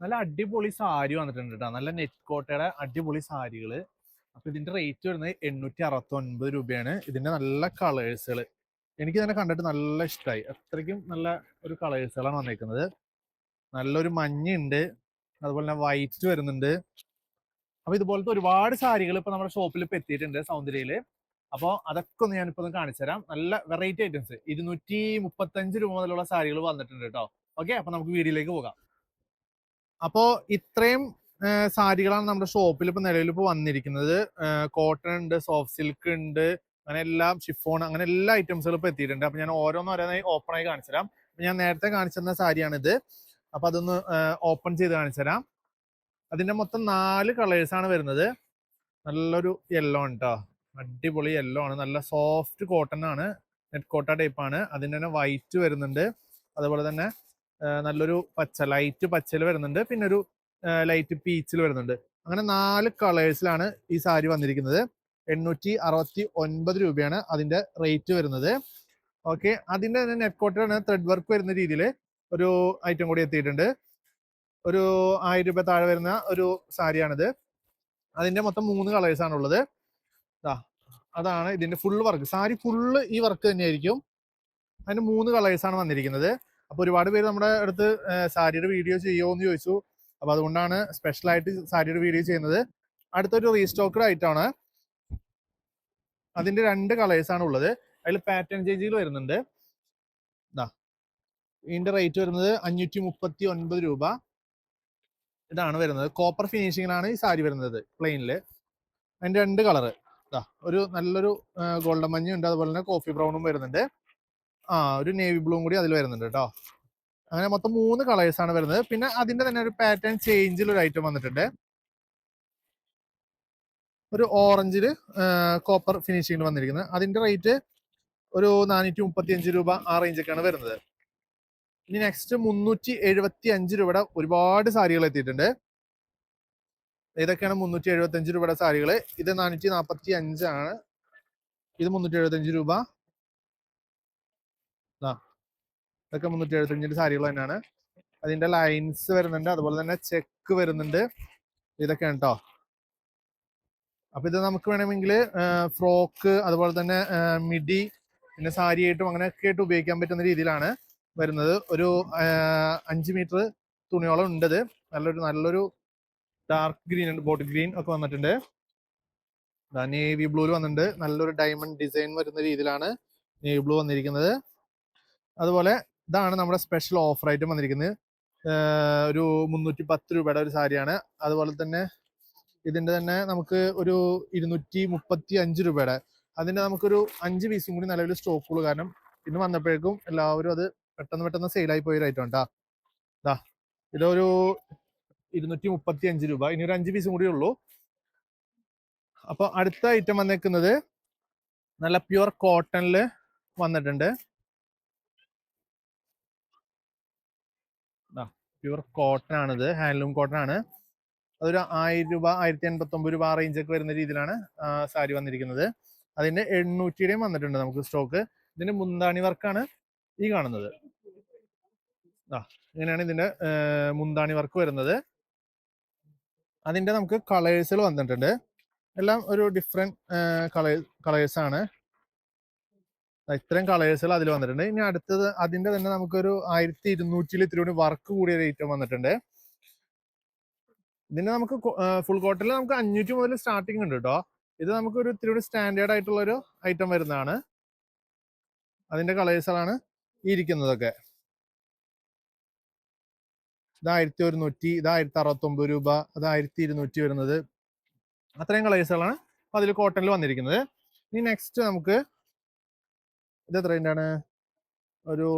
നല്ല അടിപൊളി സാരി വന്നിട്ടുണ്ട് കേട്ടോ. നല്ല നെറ്റ് കോട്ടയുടെ അടിപൊളി സാരികള്. അപ്പൊ ഇതിന്റെ റേറ്റ് വരുന്നത് 869 രൂപയാണ്. ഇതിന്റെ നല്ല കളേഴ്സുകൾ എനിക്ക് തന്നെ കണ്ടിട്ട് നല്ല ഇഷ്ടമായി. അത്രയ്ക്കും നല്ല ഒരു കളേഴ്സുകളാണ് വന്നേക്കുന്നത്. നല്ലൊരു മഞ്ഞുണ്ട്, അതുപോലെ തന്നെ വൈറ്റ് വരുന്നുണ്ട്. അപ്പൊ ഇതുപോലത്തെ ഒരുപാട് സാരികൾ ഇപ്പൊ നമ്മുടെ ഷോപ്പിൽ ഇപ്പൊ എത്തിയിട്ടുണ്ട് സൗന്ദര്യയില്. അപ്പോൾ അതൊക്കെ ഒന്ന് ഞാനിപ്പോ ഒന്ന് കാണിച്ചു തരാം. നല്ല വെറൈറ്റി ഐറ്റംസ് 235 രൂപ മുതലുള്ള സാരികൾ വന്നിട്ടുണ്ട് കേട്ടോ. ഓക്കെ, അപ്പൊ നമുക്ക് വീഡിയോയിലേക്ക് പോകാം. അപ്പോ ഇത്രയും സാരികളാണ് നമ്മുടെ ഷോപ്പിൽ ഇപ്പൊ നിലവിൽ ഇപ്പൊ വന്നിരിക്കുന്നത്. കോട്ടൺ ഉണ്ട്, സോഫ്റ്റ് സിൽക്ക് ഉണ്ട്, അങ്ങനെ എല്ലാം ഷിഫോൺ, അങ്ങനെ എല്ലാ ഐറ്റംസുകളും ഇപ്പൊ എത്തിയിട്ടുണ്ട്. അപ്പൊ ഞാൻ ഓരോന്നോരോന്നായി ഓപ്പൺ ആയി കാണിച്ചു തരാം. ഞാൻ നേരത്തെ കാണിച്ചിരുന്ന സാരിയാണിത്. അപ്പൊ അതൊന്ന് ഓപ്പൺ ചെയ്ത് കാണിച്ചു തരാം. അതിന്റെ മൊത്തം 4 കളേഴ്സ് ആണ് വരുന്നത്. നല്ലൊരു യെല്ലോ ആണ് കേട്ടോ, അടിപൊളി യെല്ലോ ആണ്. നല്ല സോഫ്റ്റ് കോട്ടൺ ആണ്, നെറ്റ് കോട്ട ടൈപ്പ് ആണ്. അതിന്റെ തന്നെ വൈറ്റ് വരുന്നുണ്ട്, അതുപോലെ തന്നെ നല്ലൊരു പച്ച, ലൈറ്റ് പച്ചയിൽ വരുന്നുണ്ട്, പിന്നെ ഒരു ലൈറ്റ് പീച്ചിൽ വരുന്നുണ്ട്. അങ്ങനെ 4 കളേഴ്സിലാണ് ഈ സാരി വന്നിരിക്കുന്നത്. 869 രൂപയാണ് അതിന്റെ റേറ്റ് വരുന്നത്. ഓക്കെ, അതിന്റെ തന്നെ നെറ്റ് കോട്ടയാണ്, ത്രെഡ് വർക്ക് വരുന്ന രീതിയിൽ ഒരു ഐറ്റം കൂടി എത്തിയിട്ടുണ്ട്. ഒരു 1000 രൂപ താഴെ വരുന്ന ഒരു സാരിയാണിത്. അതിന്റെ മൊത്തം 3 കളേഴ്സ് ആണുള്ളത്. അതാണ് ഇതിന്റെ ഫുൾ വർക്ക്. സാരി ഫുള്ള് ഈ വർക്ക് തന്നെയായിരിക്കും. അതിന്റെ 3 കളേഴ്സ് ആണ് വന്നിരിക്കുന്നത്. അപ്പൊ ഒരുപാട് പേര് നമ്മുടെ അടുത്ത് സാരിയുടെ വീഡിയോ ചെയ്യുമോ എന്ന് ചോദിച്ചു. അപ്പൊ അതുകൊണ്ടാണ് സ്പെഷ്യൽ ആയിട്ട് സാരിയുടെ വീഡിയോ ചെയ്യുന്നത്. അടുത്തൊരു റീസ്റ്റോക്കഡ് ആയിട്ടാണ്. അതിന്റെ 2 കളേഴ്സ് ആണ് ഉള്ളത്. അതിൽ പാറ്റേൺ ചേഞ്ചുകൾ വരുന്നുണ്ട്. ഇതിന്റെ റേറ്റ് വരുന്നത് 539 രൂപ. ഇതാണ് വരുന്നത്. കോപ്പർ ഫിനിഷിങ്ങിലാണ് ഈ സാരി വരുന്നത്, പ്ലെയിനില്. അതിന്റെ 2 കളറ്, ഒരു നല്ലൊരു ഗോൾഡൻ മഞ്ഞും ഉണ്ട്, അതുപോലെ തന്നെ കോഫി ബ്രൗണും വരുന്നുണ്ട്. ഒരു നേവി ബ്ലൂവും കൂടി അതിൽ വരുന്നുണ്ട് കേട്ടോ. അങ്ങനെ മൊത്തം 3 കളേഴ്സ് ആണ് വരുന്നത്. പിന്നെ അതിന്റെ തന്നെ ഒരു പാറ്റേൺ ചേഞ്ചിൽ ഒരു ഐറ്റം വന്നിട്ടുണ്ട്. ഒരു ഓറഞ്ചില് കോപ്പർ ഫിനിഷിങ്ങിൽ വന്നിരിക്കുന്നത്. അതിന്റെ റേറ്റ് ഒരു 435 രൂപ, ആ റേഞ്ചൊക്കെയാണ് വരുന്നത്. ഇനി നെക്സ്റ്റ് 375 രൂപയുടെ ഒരുപാട് സാരികൾ എത്തിയിട്ടുണ്ട്. ഇതൊക്കെയാണ് 375 രൂപയുടെ സാരികൾ. ഇത് 445 ആണ്. ഇത് 375 രൂപ. ഇതൊക്കെ 375 സാരികൾ തന്നെയാണ്. അതിന്റെ ലൈൻസ് വരുന്നുണ്ട്, അതുപോലെ തന്നെ ചെക്ക് വരുന്നുണ്ട്. ഇതൊക്കെയാണ് കേട്ടോ. അപ്പൊ ഇത് നമുക്ക് വേണമെങ്കിൽ ഫ്രോക്ക്, അതുപോലെ തന്നെ മിഡി, പിന്നെ സാരി ആയിട്ടും അങ്ങനെയൊക്കെ ആയിട്ട് ഉപയോഗിക്കാൻ പറ്റുന്ന രീതിയിലാണ് വരുന്നത്. ഒരു 5 മീറ്റർ തുണിയോളം ഉണ്ട്. നല്ലൊരു ഡാർക്ക് ഗ്രീൻ ഉണ്ട്, ബോട്ടിൽ ഗ്രീൻ ഒക്കെ വന്നിട്ടുണ്ട്. നേവി ബ്ലൂവിൽ വന്നിട്ടുണ്ട്. നല്ലൊരു ഡയമണ്ട് ഡിസൈൻ വരുന്ന രീതിയിലാണ് നേവി ബ്ലൂ വന്നിരിക്കുന്നത്. അതുപോലെ ഇതാണ് നമ്മുടെ സ്പെഷ്യൽ ഓഫർ ഐറ്റം വന്നിരിക്കുന്നത്. ഒരു 310 രൂപയുടെ ഒരു സാരിയാണ്. അതുപോലെ തന്നെ ഇതിന്റെ തന്നെ നമുക്ക് ഒരു 235 രൂപയുടെ, അതിന്റെ നമുക്കൊരു 5 പീസും കൂടി നിലവിൽ സ്റ്റോക്കുള്ളൂ. കാരണം ഇന്ന് വന്നപ്പോഴേക്കും എല്ലാവരും അത് പെട്ടെന്ന് സെയിലായി പോയ ഐറ്റം ഉണ്ടാ. ഇതൊരു 235 രൂപ. ഇനി ഒരു 5 പീസും കൂടി ഉള്ളൂ. അപ്പൊ അടുത്ത ഐറ്റം വന്നേക്കുന്നത് നല്ല പ്യുവർ കോട്ടണില് വന്നിട്ടുണ്ട്. പ്യുവർ കോട്ടൺ ആണിത്, ഹാൻഡ്ലൂം കോട്ടൺ ആണ്. അതൊരു 1000 രൂപ, 1089 രൂപ ആ റേഞ്ചൊക്കെ വരുന്ന രീതിയിലാണ് സാരി വന്നിരിക്കുന്നത്. അതിന്റെ 800യുടെയും വന്നിട്ടുണ്ട് നമുക്ക് സ്റ്റോക്ക്. ഇതിന്റെ മുന്താണി വർക്കാണ് ഈ കാണുന്നത്. ഇങ്ങനെയാണ് ഇതിന്റെ മുന്താണി വർക്ക് വരുന്നത്. അതിന്റെ നമുക്ക് കളേഴ്സുകൾ വന്നിട്ടുണ്ട്. എല്ലാം ഒരു ഡിഫറെന്റ് കളേഴ്സ് ആണ്. ഇത്രയും കളേഴ്സുകൾ അതിൽ വന്നിട്ടുണ്ട്. ഇനി അടുത്തത് അതിന്റെ തന്നെ നമുക്കൊരു 1200 ഇത്തിരി കൂടി വർക്ക് കൂടിയ ഐറ്റം വന്നിട്ടുണ്ട്. ഇതിന്റെ നമുക്ക് ഫുൾ കോട്ടണിൽ നമുക്ക് 500 മുതൽ സ്റ്റാർട്ടിങ് ഉണ്ട് കേട്ടോ. ഇത് നമുക്കൊരു ഇത്തിരി കൂടി സ്റ്റാൻഡേർഡ് ആയിട്ടുള്ള ഒരു ഐറ്റം വരുന്നതാണ്. അതിന്റെ കളേഴ്സുകളാണ് ഈ ഇരിക്കുന്നതൊക്കെ. ഇത് 1100, ഇത് 1069 രൂപ, അത് 1200 വരുന്നത്. അത്രയും കളേഴ്സുകളാണ് അതിൽ കോട്ടണിൽ വന്നിരിക്കുന്നത്. ഇനി നെക്സ്റ്റ് നമുക്ക് ഇത് എത്ര ആണ്, ഒരു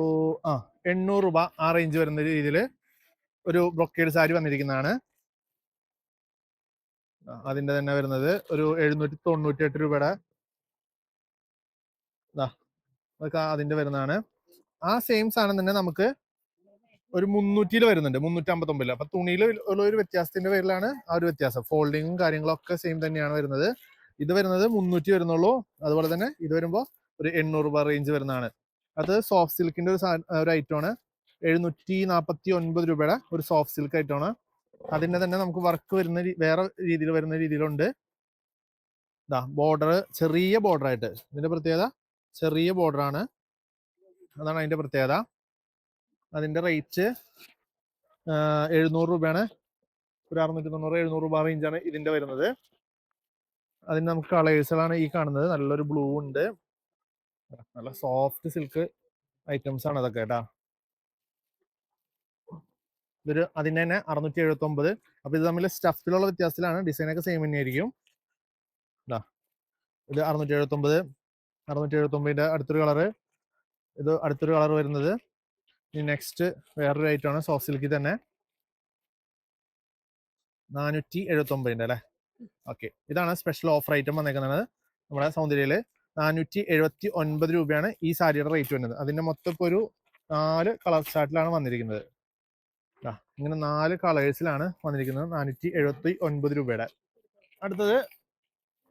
800 രൂപ ആ റേഞ്ച് വരുന്ന രീതിയിൽ ഒരു ബ്രൊക്കേഡ് സാരി വന്നിരിക്കുന്നതാണ്. അതിന്റെ തന്നെ വരുന്നത് ഒരു 798 രൂപയുടെ അതൊക്കെ അതിന്റെ വരുന്നതാണ്. ആ സെയിം സാധനം തന്നെ നമുക്ക് ഒരു 300 വരുന്നുണ്ട്, 359. അപ്പൊ തുണിയിൽ ഉള്ള ഒരു വ്യത്യാസത്തിന്റെ പേരിലാണ് ആ ഒരു വ്യത്യാസം. ഫോൾഡിങ്ങും കാര്യങ്ങളൊക്കെ സെയിം തന്നെയാണ് വരുന്നത്. ഇത് വരുന്നത് 300 വരുന്നുള്ളൂ. അതുപോലെ തന്നെ ഇത് വരുമ്പോൾ ഒരു 800 രൂപ റേഞ്ച് വരുന്നതാണ്. അത് സോഫ്റ്റ് സിൽക്കിന്റെ ഒരു ഐറ്റമാണ്. 749 രൂപയുടെ ഒരു സോഫ്റ്റ് സിൽക്ക് ഐറ്റമാണ്. അതിന്റെ തന്നെ നമുക്ക് വർക്ക് വരുന്ന വേറെ രീതിയിൽ വരുന്ന രീതിയിലുണ്ട്. ഇതാ ബോർഡർ ചെറിയ ബോർഡർ ആയിട്ട്, ഇതിന്റെ പ്രത്യേകത ചെറിയ ബോർഡർ ആണ്, അതാണ് അതിന്റെ പ്രത്യേകത. അതിന്റെ റേറ്റ് 700 രൂപയാണ്. ഒരു 690-700 രൂപ റേഞ്ചാണ് ഇതിന്റെ വരുന്നത്. അതിന് നമുക്ക് കളേഴ്സുകളാണ് ഈ കാണുന്നത്. നല്ലൊരു ബ്ലൂ ഉണ്ട്, നല്ല സോഫ്റ്റ് സിൽക്ക് ഐറ്റംസ് ആണ് അതൊക്കെ കേട്ടാ. ഇതൊരു അതിന് തന്നെ 679. അപ്പൊ ഇത് തമ്മിൽ സ്റ്റഫിലുള്ള വ്യത്യാസത്തിലാണ്, ഡിസൈനൊക്കെ സെയിം തന്നെയായിരിക്കും. ഇത് 679. 679ന്റെ അടുത്തൊരു കളറ്, ഇത് അടുത്തൊരു കളർ വരുന്നത്. ഇനി നെക്സ്റ്റ് വേറൊരു ഐറ്റം ആണ് സോഫ്റ്റ് സിൽക്കിൽ തന്നെ 479 അല്ലേ. ഓക്കെ, ഇതാണ് സ്പെഷ്യൽ ഓഫർ ഐറ്റം വന്നേക്കുന്നത് നമ്മുടെ സൗന്ദര്യയില്. 479 രൂപയാണ് ഈ സാരിയുടെ റേറ്റ് വരുന്നത്. അതിന്റെ മൊത്തം ഇപ്പോൾ ഒരു 4 കളർ ചാർട്ടിലാണ് വന്നിരിക്കുന്നത്. ഇങ്ങനെ 4 കളേഴ്സിലാണ് വന്നിരിക്കുന്നത് 479 രൂപയുടെ. അടുത്തത്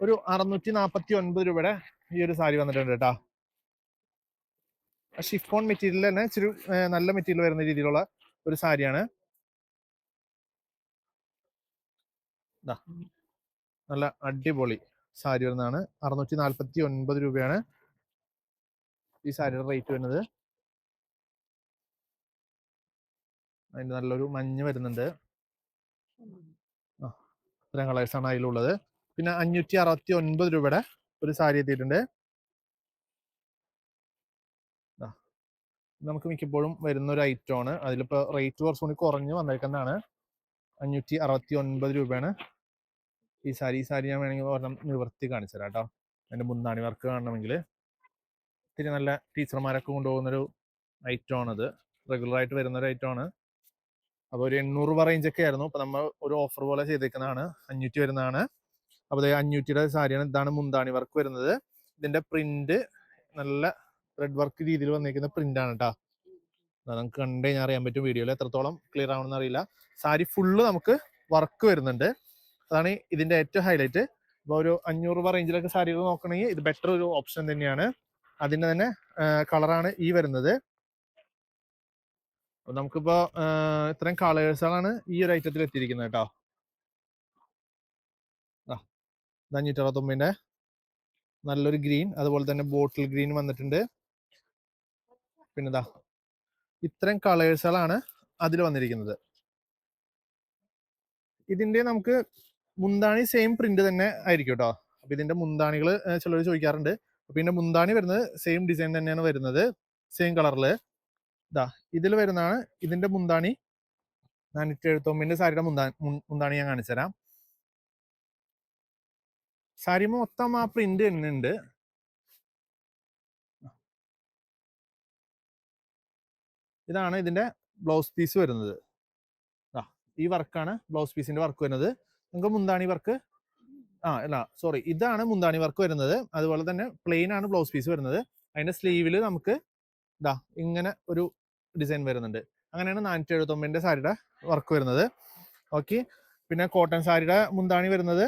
ഒരു 649 രൂപയുടെ ഈ ഒരു സാരി വന്നിട്ടുണ്ട് കേട്ടോ. ഷിഫോൺ മെറ്റീരിയൽ തന്നെ ഇച്ചിരി നല്ല മെറ്റീരിയൽ വരുന്ന രീതിയിലുള്ള ഒരു സാരിയാണ്. നല്ല അടിപൊളി സാരി വരുന്നതാണ്. 649 രൂപയാണ് ഈ സാരിയുടെ റേറ്റ് വരുന്നത്. അതിന്റെ നല്ലൊരു മഞ്ഞ് വരുന്നുണ്ട്. ഇത്രയും കളേഴ്സാണ് അതിലുള്ളത്. പിന്നെ 569 രൂപയുടെ ഒരു സാരി എത്തിയിട്ടുണ്ട്. നമുക്ക് മിക്കപ്പോഴും വരുന്ന ഒരു ഐറ്റം ആണ്. അതിലിപ്പോ റേറ്റ് കുറച്ചുകൂടി കുറഞ്ഞ് വന്നേക്കുന്നതാണ്. 569 രൂപയാണ് ഈ സാരി. ഈ സാരി ഞാൻ വേണമെങ്കിൽ ഒരെണ്ണം നിവർത്തി കാണിച്ചു തരാം കേട്ടോ. അതിന്റെ മുന്താണി വർക്ക് കാണണമെങ്കിൽ ഇത്തിരി നല്ല ടീച്ചർമാരൊക്കെ കൊണ്ടുപോകുന്നൊരു ഐറ്റം ആണത്. റെഗുലർ ആയിട്ട് വരുന്ന ഒരു ഐറ്റം ആണ്. അപ്പോൾ ഒരു 800 രൂപ റേഞ്ച് ഒക്കെ ആയിരുന്നു. അപ്പൊ നമ്മൾ ഒരു ഓഫർ പോലെ ചെയ്തേക്കുന്നതാണ്. 500 വരുന്നതാണ്. അപ്പോൾ 500യുടെ സാരിയാണ്. ഇതാണ് മുന്താണി വർക്ക് വരുന്നത്. ഇതിന്റെ പ്രിന്റ് നല്ല ത്രെഡ് വർക്ക് രീതിയിൽ വന്നിരിക്കുന്ന പ്രിന്റ് ആണ് കേട്ടോ. നമുക്ക് കണ്ടു കഴിഞ്ഞാൽ അറിയാൻ പറ്റും. വീഡിയോയിൽ എത്രത്തോളം ക്ലിയർ ആവണമെന്ന് അറിയില്ല. സാരി ഫുള്ള് നമുക്ക് വർക്ക് വരുന്നുണ്ട്. അതാണ് ഇതിന്റെ ഏറ്റവും ഹൈലൈറ്റ്. ഇപ്പോൾ ഒരു 500 രൂപ റേഞ്ചിലൊക്കെ സാരികൾ നോക്കണമെങ്കിൽ ഇത് ബെറ്റർ ഒരു ഓപ്ഷൻ തന്നെയാണ്. അതിന്റെ തന്നെ കളറാണ് ഈ വരുന്നത്. അപ്പൊ നമുക്കിപ്പോ ഇത്രയും കളേഴ്സുകളാണ് ഈ ഒരു ഐറ്റത്തിൽ എത്തിയിരിക്കുന്നത് കേട്ടോ. 569ന്റെ നല്ലൊരു ഗ്രീൻ, അതുപോലെ തന്നെ ബോട്ടിൽ ഗ്രീൻ വന്നിട്ടുണ്ട്. പിന്നെതാ ഇത്രയും കളേഴ്സുകളാണ് അതിൽ വന്നിരിക്കുന്നത്. ഇതിന്റെ നമുക്ക് മുന്താണി സെയിം പ്രിന്റ് തന്നെ ആയിരിക്കും കേട്ടോ. അപ്പൊ ഇതിന്റെ മുന്താണികൾ ചിലർ ചോദിക്കാറുണ്ട്. അപ്പൊ ഇതിന്റെ മുന്താണി വരുന്നത് സെയിം ഡിസൈൻ തന്നെയാണ് വരുന്നത്, സെയിം കളറില്. ഇതിൽ വരുന്നതാണ് ഇതിന്റെ മുന്താണി. 479ന്റെ സാരിയുടെ മുന്താണി ഞാൻ കാണിച്ചു തരാം. സാരി മൊത്തം ആ പ്രിന്റ് തന്നെ ഉണ്ട്. ഇതാണ് ഇതിന്റെ ബ്ലൗസ് പീസ് വരുന്നത്. ഈ വർക്കാണ് ബ്ലൗസ് പീസിന്റെ വർക്ക് വരുന്നത്. നമുക്ക് മുന്താണി വർക്ക് അല്ല സോറി, ഇതാണ് മുന്താണി വർക്ക് വരുന്നത്. അതുപോലെ തന്നെ പ്ലെയിൻ ആണ് ബ്ലൗസ് പീസ് വരുന്നത്. അതിന്റെ സ്ലീവില് നമുക്ക് ഇങ്ങനെ ഒരു ഡിസൈൻ വരുന്നുണ്ട്. അങ്ങനെയാണ് 479ന്റെ സാരിയുടെ വർക്ക് വരുന്നത്. ഓക്കെ, പിന്നെ കോട്ടൺ സാരിയുടെ മുന്താണി വരുന്നത്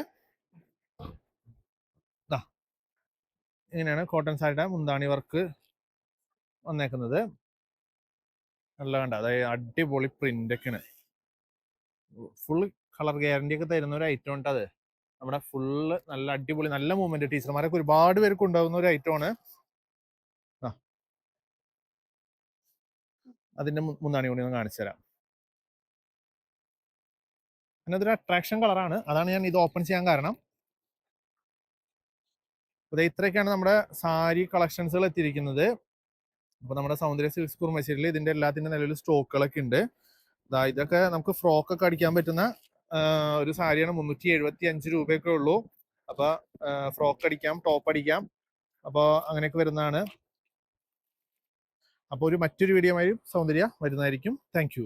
ഇങ്ങനെയാണ്. കോട്ടൺ സാരിയുടെ മുന്താണി വർക്ക് വന്നേക്കുന്നത്. നല്ല കണ്ട, അതായത് അടിപൊളി പ്രിന്റ് ഒക്കെയാണ്. ഫുൾ കളർ ഗ്യാരണ്ടി ഒക്കെ തരുന്ന ഒരു ഐറ്റം ഉണ്ട്. അത് നമ്മുടെ ഫുള്ള് നല്ല അടിപൊളി നല്ല മൂവ്മെന്റ്, ടീച്ചർമാരൊക്കെ ഒരുപാട് പേർക്ക് ഉണ്ടാകുന്ന ഒരു ഐറ്റം ആണ്. അതിന്റെ മുന്താണി കൂടി ഒന്ന് കാണിച്ചു തരാം. അതൊരു അട്രാക്ഷൻ കളറാണ്, അതാണ് ഞാൻ ഇത് ഓപ്പൺ ചെയ്യാൻ കാരണം. അതെ, ഇത്രയൊക്കെയാണ് നമ്മുടെ സാരി കളക്ഷൻസുകൾ എത്തിയിരിക്കുന്നത്. അപ്പൊ നമ്മുടെ സൗന്ദര്യ സിൽക്സ് കുറുമശ്ശേരിയിൽ ഇതിന്റെ എല്ലാത്തിന്റെ നിലവിൽ സ്റ്റോക്കുകളൊക്കെ ഉണ്ട്. ഇതൊക്കെ നമുക്ക് ഫ്രോക്ക് ഒക്കെ അടിക്കാൻ പറ്റുന്ന ഒരു സാരിയാണ്. 375 രൂപയൊക്കെ ഉള്ളൂ. അപ്പൊ ഫ്രോക്ക് അടിക്കാം, ടോപ്പ് അടിക്കാം, അപ്പൊ അങ്ങനെയൊക്കെ വരുന്നതാണ്. അപ്പോൾ മറ്റൊരു വീഡിയോ ആയി സൗന്ദര്യ വരുന്നതായിരിക്കും. Thank you.